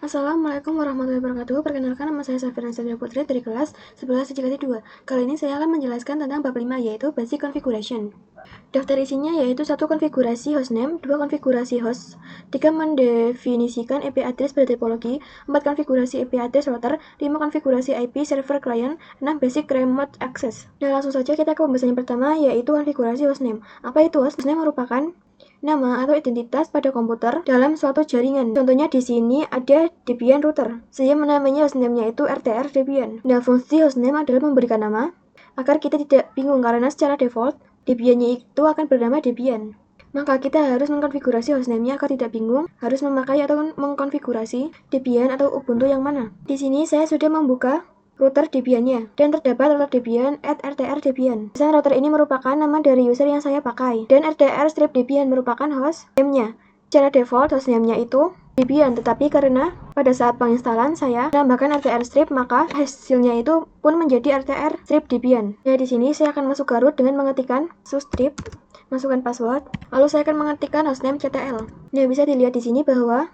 Assalamualaikum warahmatullahi wabarakatuh. Perkenalkan, nama saya Safira Sandra Putri dari kelas 11 IJKT 2. Kali ini saya akan menjelaskan tentang bab 5, yaitu Basic Configuration. Daftar isinya yaitu 1. Konfigurasi hostname, 2. Konfigurasi host, 3. Mendefinisikan IP address pada topologi, 4. Konfigurasi IP address router, 5. Konfigurasi IP server client, 6. Basic remote access. Dan langsung saja kita ke pembahasan yang pertama, yaitu konfigurasi hostname. Apa itu host? Hostname merupakan nama atau identitas pada komputer dalam suatu jaringan. Contohnya di sini ada Debian router. Saya menamainya hostname-nya itu RTR Debian. Nah, fungsi hostname adalah memberikan nama agar kita tidak bingung karena secara default Debian-nya itu akan bernama Debian. Maka kita harus mengkonfigurasi hostname-nya agar tidak bingung, harus memakai atau mengkonfigurasi Debian atau Ubuntu yang mana. Di sini saya sudah membuka router Debian-nya, dan terdapat router Debian @rtr Debian. Pesan router ini merupakan nama dari user yang saya pakai, dan RTR strip Debian merupakan host name-nya. Secara default host name-nya itu Debian, tetapi karena pada saat penginstalan saya menambahkan RTR strip, maka hasilnya itu pun menjadi RTR strip Debian. Nah, di sini saya akan masuk ke root dengan mengetikkan strip, masukkan password, lalu saya akan mengetikkan hostname ctl. Nah, bisa dilihat di sini bahwa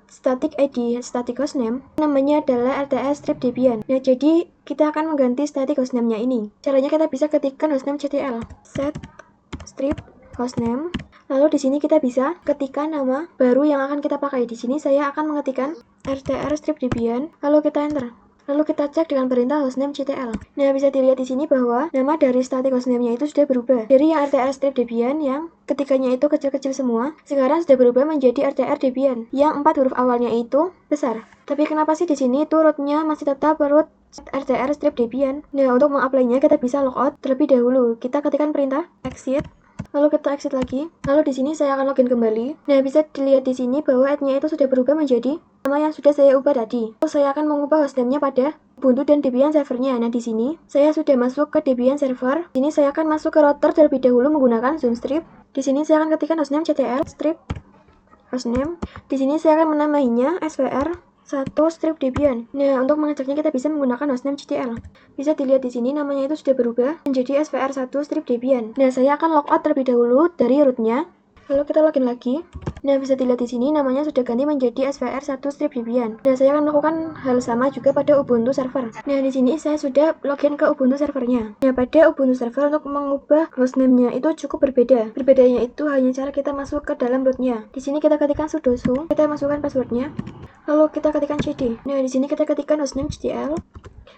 static ID static hostname namanya adalah RTR strip Debian. Nah, jadi kita akan mengganti static hostname-nya ini. Caranya kita bisa ketikkan hostname ctl set strip hostname. Lalu di sini kita bisa ketikkan nama baru yang akan kita pakai. Di sini saya akan mengetikkan RTR strip Debian, lalu kita enter. Lalu kita cek dengan perintah hostname ctl. Nah, bisa dilihat di sini bahwa nama dari static hostname-nya itu sudah berubah. Dari yang RTR strip Debian yang ketikanya itu kecil-kecil semua, sekarang sudah berubah menjadi RTR Debian yang 4 huruf awalnya itu besar. Tapi kenapa sih di sini itu root-nya masih tetap root RTR strip Debian? Nah, untuk mengapply-nya kita bisa logout terlebih dahulu. Kita ketikkan perintah exit. Lalu kita exit lagi. Lalu di sini saya akan login kembali. Nah, bisa dilihat di sini bahwa ad-nya itu sudah berubah menjadi nama yang sudah saya ubah tadi. Lalu saya akan mengubah hostname-nya pada Ubuntu dan Debian servernya. Nah, di sini saya sudah masuk ke Debian server. Di sini saya akan masuk ke router terlebih dahulu menggunakan zoom strip. Di sini saya akan ketikkan hostname ctl strip hostname. Di sini saya akan menamainya svr 1 strip Debian. Nah, untuk mengeceknya kita bisa menggunakan hostname ctl. Bisa dilihat di sini namanya itu sudah berubah menjadi svr 1 strip Debian. Nah, saya akan logout terlebih dahulu dari rootnya. Lalu kita login lagi. Nah, bisa dilihat di sini namanya sudah ganti menjadi svr 1 strip Debian. Nah, saya akan melakukan hal sama juga pada Ubuntu server. Nah, di sini saya sudah login ke Ubuntu servernya. Nah, pada Ubuntu server untuk mengubah hostname-nya itu cukup berbeda. Berbedanya itu hanya cara kita masuk ke dalam rootnya. Di sini kita ketikkan sudo su, kita masukkan passwordnya. Lalu kita ketikkan cd. Nah, di sini kita ketikkan hostname ctl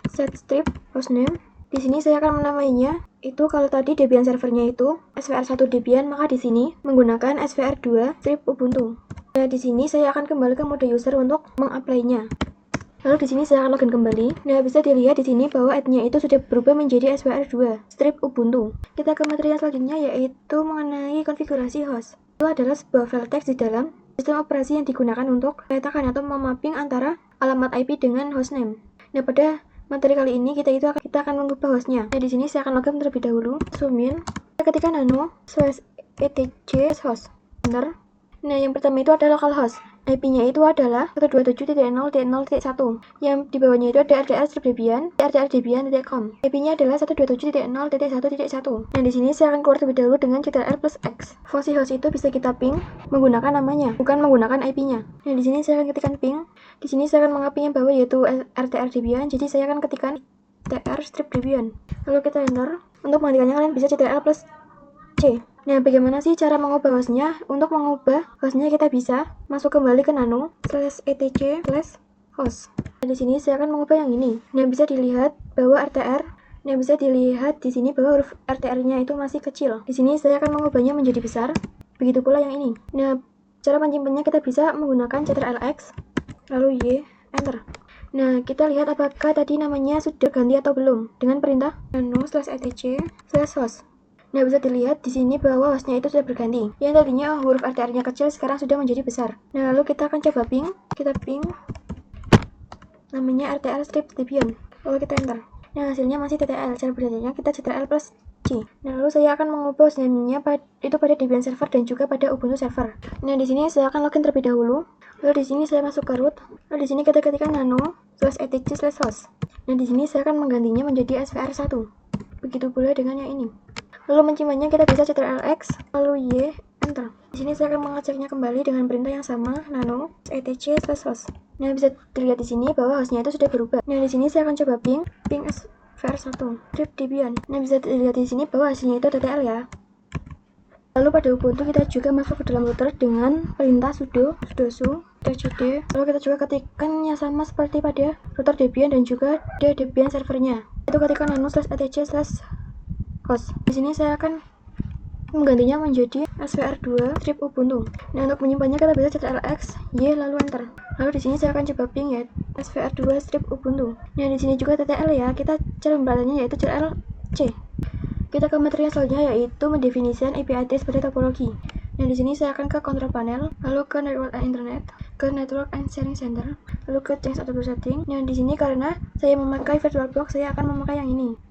set strip hostname. Di sini saya akan menamainya itu kalau tadi Debian servernya itu svr1 Debian, maka di sini menggunakan svr2 strip Ubuntu. Nah, di sini saya akan kembali ke mode user untuk mengapply-nya. Lalu di sini saya akan login kembali. Nah, bisa dilihat di sini bahwa ad-nya itu sudah berubah menjadi svr2 strip Ubuntu. Kita ke materi yang selanjutnya, yaitu mengenai konfigurasi host. Itu adalah sebuah file teks di dalam sistem operasi yang digunakan untuk meletakkan atau memapping antara alamat IP dengan hostname. Nah, pada materi kali ini kita akan mengubah hostnya. Nah, di sini saya akan login terlebih dahulu. Zoom in. Kita ketikkan /etc host. Enter. Nah, yang pertama itu adalah localhost. IP-nya itu adalah 127.0.0.1. Yang di bawahnya itu ada RTR strip Debian, rtrdebian.com. IP-nya adalah 127.0.1.1. Nah, di sini saya akan keluar terlebih dahulu dengan ctrl plus X. Fungsi host itu bisa kita ping menggunakan namanya, bukan menggunakan IP-nya. Nah, di sini saya akan ketikkan ping. Di sini saya akan mengaping yang bawah yaitu RTR Debian. Jadi saya akan ketikkan RTR strip Debian. Lalu kita enter. Untuk menghentikannya kalian bisa ctrl plus C. Nah, bagaimana sih cara mengubah hostnya? Untuk mengubah hostnya kita bisa masuk kembali ke nano /etc/host. Nah, di sini saya akan mengubah yang ini. Nah, bisa dilihat bahwa RTR. Nah, bisa dilihat di sini bahwa huruf RTR-nya itu masih kecil. Di sini saya akan mengubahnya menjadi besar. Begitu pula yang ini. Nah, cara menyimpannya kita bisa menggunakan ctrl+X lalu Y, enter. Nah, kita lihat apakah tadi namanya sudah ganti atau belum dengan perintah nano /etc/host. Nah, bisa dilihat di sini bahwa hostnya itu sudah berganti. Yang tadinya huruf RTR-nya kecil sekarang sudah menjadi besar. Nah, lalu kita akan coba ping. Kita ping namanya RTR strip Debian. Lalu kita enter. Nah, hasilnya masih TTL. Cara belajarnya kita ctrl plus C. Nah, lalu saya akan mengubah hostname-nya itu pada Debian server dan juga pada Ubuntu server. Nah, di sini saya akan login terlebih dahulu. Lalu di sini saya masuk ke root. Lalu di sini kita ketikkan nano /etc/host. Nah, di sini saya akan menggantinya menjadi svr1. Begitu pula dengan yang ini. Lalu menyimpannya kita bisa ctrl+X lalu Y, enter. Di sini saya akan mengeceknya kembali dengan perintah yang sama, nano etc/host. Nah, bisa dilihat di sini bahwa hostnya itu sudah berubah. Nah, di sini saya akan coba ping svr1 strip debian. Nah, bisa dilihat di sini bahwa hasilnya itu TTL ya. Lalu pada Ubuntu kita juga masuk ke dalam router dengan perintah sudo su tcd. Lalu kita juga ketikkannya sama seperti pada router Debian dan juga di Debian servernya. Itu ketikkan nano/etc/host. Di sini saya akan menggantinya menjadi svr2 strip ubuntu. Nah, untuk menyimpannya kita bisa ctrl+x y lalu enter. Lalu di sini saya akan coba ping ya svr2 strip ubuntu. Nah, di sini juga ttl ya. Kita cara membalasnya yaitu ctrl+c. Kita ke materi yang selanjutnya yaitu mendefinisikan IP address pada topologi. Nah, di sini saya akan ke control panel, lalu ke network and internet, ke network and sharing center, lalu ke change atau setting. Nah, di sini karena saya memakai VirtualBox, saya akan memakai yang ini.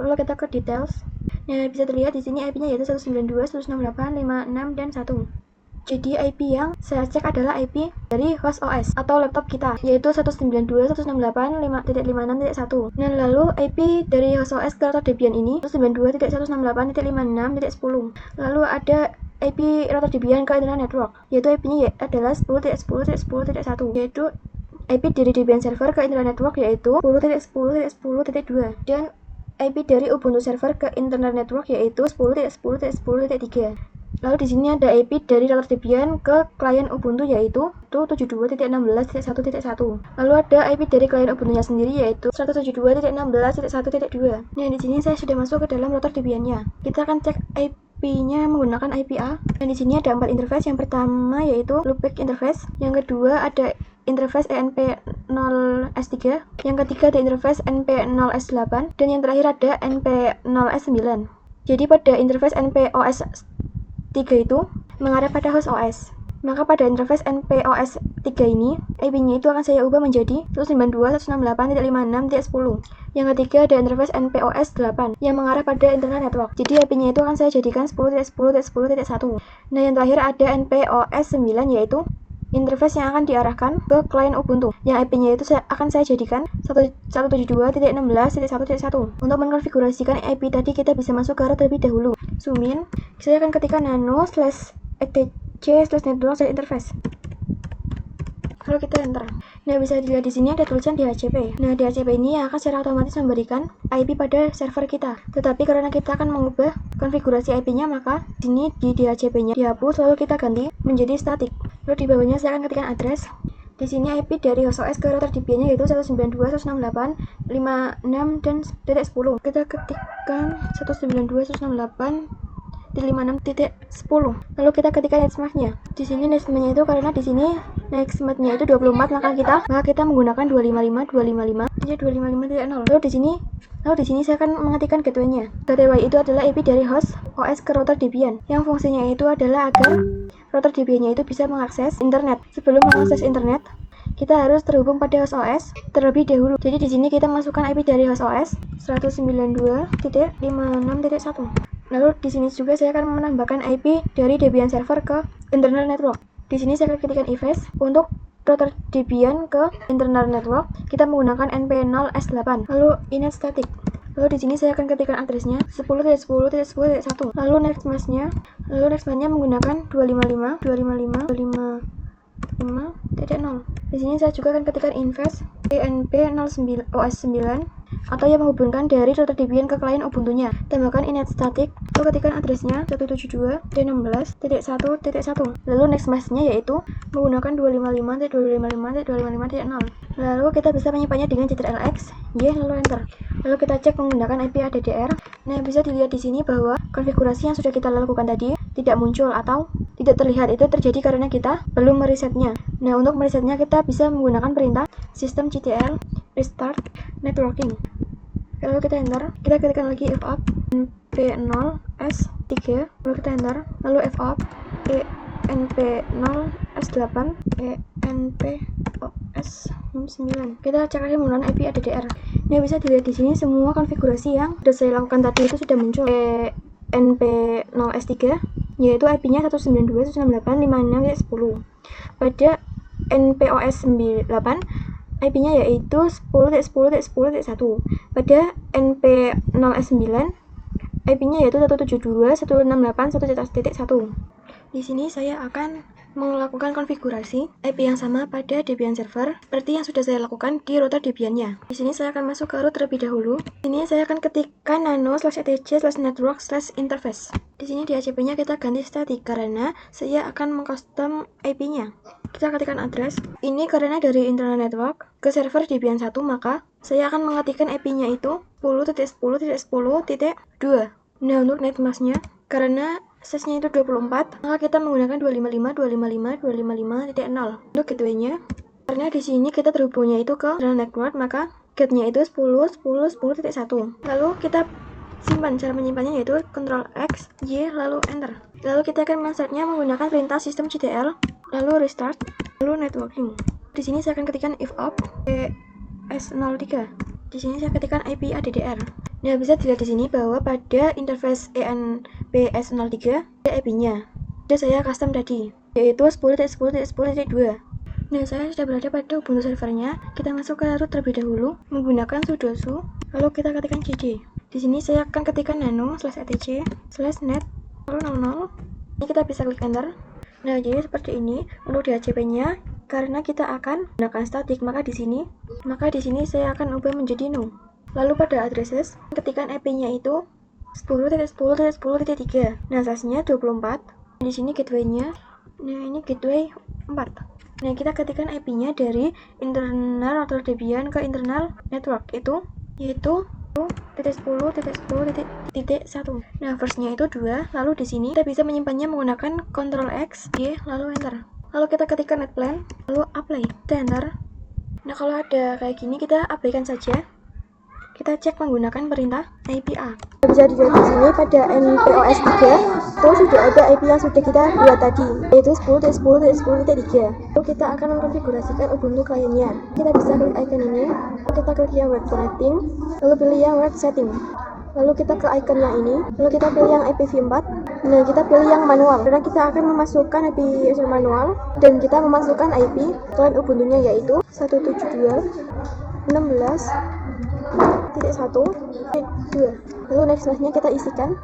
Lalu kita ke details. Nah, bisa terlihat di sini IP-nya yaitu 192.168.56 dan 1. Jadi IP yang saya cek adalah IP dari host OS atau laptop kita, yaitu 192.168.56.1. Nah, lalu IP dari host OS ke router Debian ini 192.168.56.10. Lalu ada IP router Debian ke internal network, yaitu IP-nya adalah 10.10.10.1, yaitu IP dari Debian server ke internal network yaitu 10.10.10.2, dan IP dari Ubuntu server ke internal network yaitu 10.10.10.3. Lalu di sini ada IP dari router Debian ke klien Ubuntu yaitu 72.16.1.1. Lalu ada IP dari klien Ubuntunya sendiri yaitu 172.16.1.2. Nah, di sini saya sudah masuk ke dalam router Debiannya. Kita akan cek IP-nya menggunakan IPA. Dan di sini ada 4 interface. Yang pertama yaitu loopback interface. Yang kedua ada interface NP0S3. Yang ketiga ada interface NP0S8 dan yang terakhir ada NP0S9. Jadi pada interface NPOS 3 itu mengarah pada host OS. Maka pada interface NPOS 3 ini, IP-nya itu akan saya ubah menjadi 192.168.56.10. Yang ketiga ada interface NPOS 8 yang mengarah pada internal network. Jadi IP-nya itu akan saya jadikan 10.10.10.1. Nah, yang terakhir ada NPOS 9 yaitu interface yang akan diarahkan ke klien Ubuntu. Yang IP-nya itu akan saya jadikan 172.16.1.1. Untuk mengkonfigurasikan IP tadi kita bisa masuk ke terlebih dahulu. Zoom in, saya akan ketikkan nano/etc/network/interface. Lalu kita enter. Nah, bisa dilihat di sini ada tulisan DHCP. Nah, DHCP ini akan secara otomatis memberikan IP pada server kita. Tetapi karena kita akan mengubah konfigurasi IP-nya, maka di sini di DHCP-nya dihapus lalu kita ganti menjadi static. Lalu di bawahnya saya akan ketikkan address. Di sini IP dari host OS ke router Debian-nya yaitu 192.168.56 dan .10. Kita ketikkan 192.168.56.10. Lalu kita ketikkan nextmask-nya. Di sini nextmask-nya itu karena di sini nextmask-nya itu 24, maka kita menggunakan 255.255.255.0. Lalu di sini saya akan mengetikkan gateway-nya. Gateway itu adalah IP dari host OS ke router Debian, yang fungsinya itu adalah agar router Debian-nya itu bisa mengakses internet. Sebelum mengakses internet, kita harus terhubung pada host OS terlebih dahulu. Jadi di sini kita masukkan IP dari host OS 192.56.1. Lalu di sini juga saya akan menambahkan IP dari Debian server ke internal network. Di sini saya akan ketikkan ifs untuk router Debian ke internal network. Kita menggunakan NP0S8. Lalu init static. Lalu di sini saya akan ketikkan addressnya 10.10.10.1. Lalu nextmask-nya menggunakan 255.255.255.0. Di sini saya juga akan ketikkan invest NP0OS9 atau yang menghubungkan dari router Debian ke klien Ubuntunya. Tambahkan init static, lalu ketikkan addressnya 172.16.1.1. Lalu nextmask-nya yaitu menggunakan 255.255.255.0. Lalu kita bisa menyimpannya dengan ctrl+x y lalu enter. Lalu kita cek menggunakan IP ADDR. Nah, bisa dilihat di sini bahwa konfigurasi yang sudah kita lakukan tadi tidak muncul atau tidak terlihat. Itu terjadi karena kita belum meresetnya. Nah, untuk meresetnya kita bisa menggunakan perintah systemctl restart networking. Lalu kita enter. Kita ketikkan lagi fopt np0s3. Lalu kita enter. Lalu fopt np0s8 npos9. Kita cek lagi menggunakan IP ADDR. Nah, bisa dilihat di sini semua konfigurasi yang sudah saya lakukan tadi itu sudah muncul. NP0S3 yaitu IP-nya 192.168.56.10. Pada NPOS8 IP-nya yaitu 10.10.10.1. Pada NP0S9 IP-nya yaitu 172.168.1.1. Di sini saya akan melakukan konfigurasi IP yang sama pada Debian server seperti yang sudah saya lakukan di router Debian-nya. Di sini saya akan masuk ke root terlebih dahulu. Di sini saya akan ketikkan nano/etc/network/interface. Di sini di ACP-nya kita ganti static karena saya akan mengcustom IP-nya. Kita ketikkan address. Ini karena dari internal network ke server Debian 1, maka saya akan mengetikkan IP-nya itu 10.10.10.2. Nah, untuk netmask-nya karena size-nya itu 24, maka kita menggunakan 255.255.255.0. Untuk gateway-nya, karena di sini kita terhubungnya itu ke internal network, maka gate-nya itu 10.10.10.1. Lalu kita simpan, cara menyimpannya yaitu Ctrl X, Y, lalu Enter. Lalu kita akan men-setnya menggunakan perintah sistem ctl, lalu restart, lalu networking. Di sini saya akan ketikkan if op ES03. Di sini saya ketikkan IP ADDR. Nah, bisa dilihat di sini bahwa pada interface ENPS03 ada IP-nya. Sudah saya custom tadi, yaitu 10.10.10.2. Nah, saya sudah berada pada Ubuntu servernya. Kita masuk ke root terlebih dahulu menggunakan sudo su, lalu kita ketikkan cd. Di sini saya akan ketikkan nano/etc/net 000. Ini kita bisa klik enter. Nah, jadi seperti ini untuk di ACP-nya. Karena kita akan menggunakan static, maka di sini saya akan ubah menjadi no. Lalu pada addresses, ketikkan IP-nya itu 10.10.10.3. Nah, size-nya 24. Di sini gateway-nya. Nah, ini gateway 4. Nah, kita ketikkan IP-nya dari internal router Debian ke internal network yaitu 10.10.10.1. Nah, verse-nya itu 2. Lalu di sini kita bisa menyimpannya menggunakan Ctrl X, Y, lalu enter. Lalu kita ketikkan netplan, lalu apply, kita enter. Nah, kalau ada kayak gini kita abaikan saja. Kita cek menggunakan perintah IPA. Bisa dilihat di sini pada NPOS 3 itu sudah ada IP yang sudah kita buat tadi, yaitu 10.10.10.3. Lalu kita akan mengkonfigurasikan Ubuntu kliennya. Kita bisa klik icon ini, lalu kita klik yang web connecting, lalu pilih yang web setting. Lalu kita ke icon yang ini, lalu kita pilih yang IPv4. Nah, kita pilih yang manual karena kita akan memasukkan IP user manual dan kita memasukkan IP klien Ubuntu-nya yaitu 172.16.1.2. Lalu next-nya kita isikan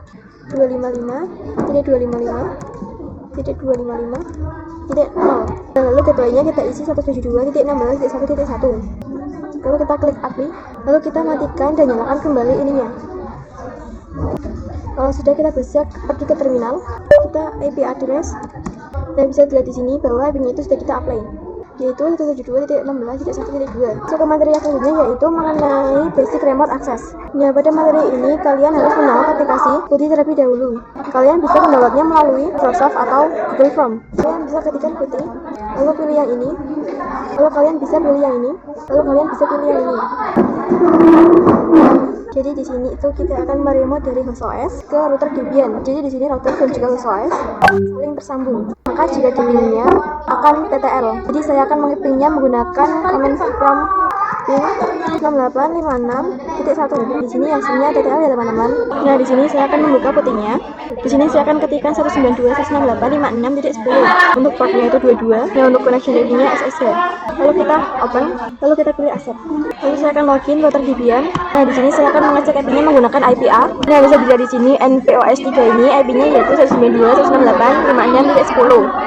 255.255.255.0. Lalu gateway-nya kita isi 172.16.1.1. Lalu kita klik apply, lalu kita matikan dan nyalakan kembali ininya. Kalau sudah, kita bisa pergi ke terminal, kita IP address, dan bisa dilihat di sini bahwa IP-nya itu sudah kita apply, yaitu 172.16.1.2. So, ke materi yang selanjutnya yaitu mengenai basic remote access. Nah, pada materi ini kalian harus mendownload aplikasi PuTTY terlebih dahulu. Kalian bisa mendownloadnya melalui Microsoft atau Google Chrome. Kalian bisa ketikkan PuTTY, lalu pilih yang ini, lalu kalian bisa pilih yang ini, lalu kalian bisa pilih yang ini. Jadi di sini itu kita akan meremote dari host OS ke router Debian. Jadi di sini router dan juga host OS saling tersambung. Maka jika di pingnya akan TTL. Jadi saya akan mengepingnya menggunakan command from ping 6856.1. Di sini hasilnya TTL ya teman-teman. Nah, di sini saya akan membuka PuTTY-nya. Di sini saya akan ketikkan 192.168.56.10. Untuk portnya itu 22. Nah, untuk connection ID-nya SSH. Lalu kita open, lalu kita pilih accept. Lalu saya akan login router Debian. Nah, di sini saya akan mengecek IP-nya menggunakan IPA. Nah, bisa dilihat di sini NPOS 3 ini IP-nya yaitu 192.168.56.10.